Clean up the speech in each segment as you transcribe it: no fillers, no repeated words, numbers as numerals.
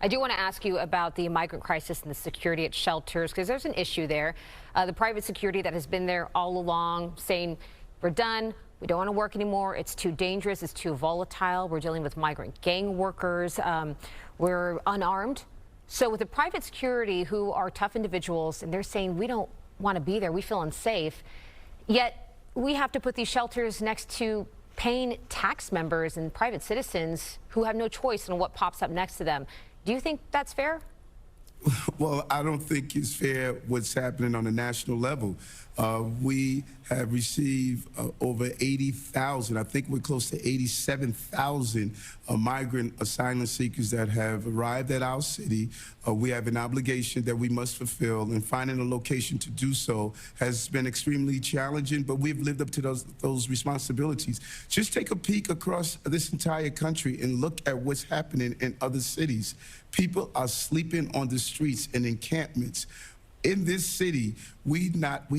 I do want to ask you about the migrant crisis and the security at shelters, because there's an issue there. The private security that has been there all along saying, we're done. We don't want to work anymore. It's too dangerous. It's too volatile. We're dealing with migrant gang workers. We're unarmed. So with the private security, who are tough individuals, and they're saying we don't want to be there, we feel unsafe, yet we have to put these shelters next to paying tax members and private citizens who have no choice in what pops up next to them. Do you think that's fair? Well, I don't think it's fair what's happening on a national level. We have received over 80,000, I think we're close to 87,000 migrant asylum seekers that have arrived at our city. We have an obligation that we must fulfill, and finding a location to do so has been extremely challenging, but we've lived up to those responsibilities. Just take a peek across this entire country and look at what's happening in other cities. People are sleeping on the streets in encampments. In this city, we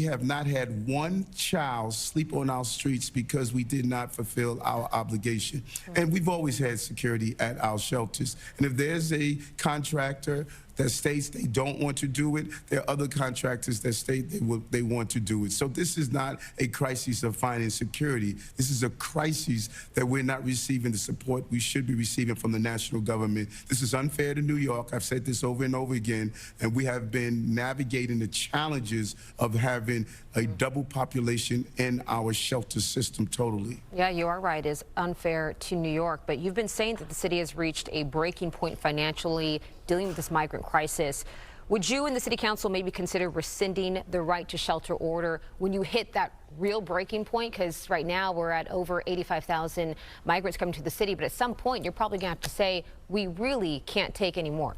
have not had one child sleep on our streets because we did not fulfill our obligation. And we've always had security at our shelters. And if there's a contractor that states they don't want to do it, there are other contractors that state they want to do it. So this is not a crisis of finding security. This is a crisis that we're not receiving the support we should be receiving from the national government. This is unfair to New York. I've said this over and over again, and we have been navigating the challenges of having a double population in our shelter system totally. Yeah, you are right. It's unfair to New York, but you've been saying that the city has reached a breaking point financially dealing with this migrant crisis. Would you and the city council maybe consider rescinding the right to shelter order when you hit that real breaking point? Because right now we're at over 85,000 migrants coming to the city, but at some point you're probably going to have to say, we really can't take any more.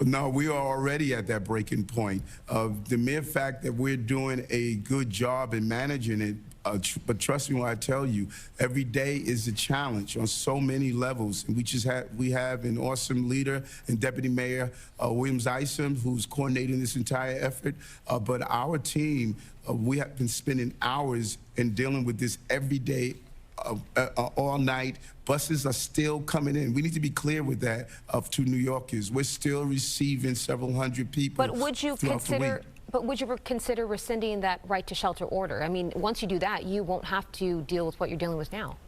No, we are already at that breaking point. The mere fact that we're doing a good job in managing it, but trust me when I tell you, every day is a challenge on so many levels. And we have an awesome leader and Deputy Mayor Williams Isom, who's coordinating this entire effort. But our team, we have been spending hours in dealing with this every day. All night. Buses are still coming in. We need to be clear with that to New Yorkers. We're still receiving several hundred people. But would you consider rescinding that right to shelter order? I mean, once you do that, you won't have to deal with what you're dealing with now.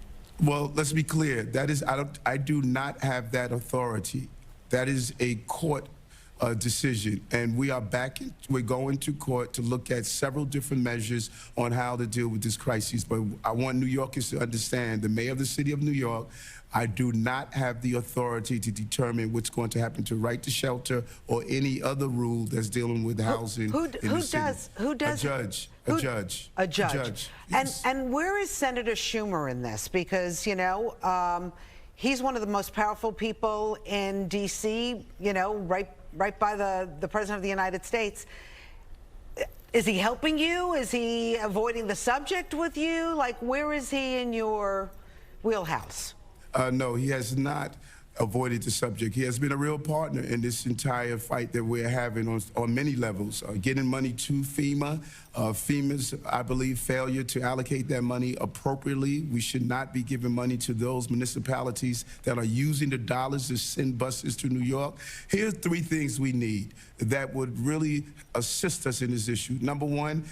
Well, let's be clear. That is, I do not have that authority. That is a court decision, and we're going to court to look at several different measures on how to deal with this crisis. But I want New Yorkers to understand, the mayor of the city of New York, I do not have the authority to determine what's going to happen to right to shelter or any other rule that's dealing with housing. Who does? A judge. A judge. A judge. Yes. And where is Senator Schumer in this? Because, you know, he's one of the most powerful people in D.C., you know, right by the President of the United States. Is he helping you? Is he avoiding the subject with you? Like, where is he in your wheelhouse? No, he has not avoided the subject. He has been a real partner in this entire fight that we're having on many levels. Getting money to FEMA. FEMA's, I believe, failure to allocate that money appropriately. We should not be giving money to those municipalities that are using the dollars to send buses to New York. Here's 3 things we need that would really assist us in this issue. Number one,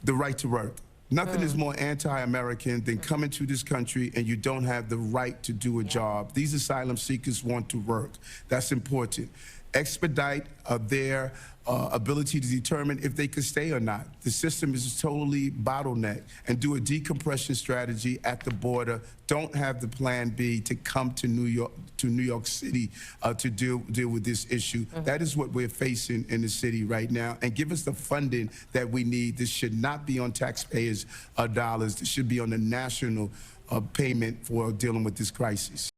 the right to work. Nothing is more anti-American than coming to this country and you don't have the right to do a job. These asylum seekers want to work. That's important. Expedite their ability to determine if they could stay or not. The system is totally bottlenecked, and do a decompression strategy at the border. Don't have the plan B to come to New York City to deal with this issue. That is what we're facing in the city right now, and give us the funding that we need. This should not be on taxpayers' dollars. This should be on the national payment for dealing with this crisis.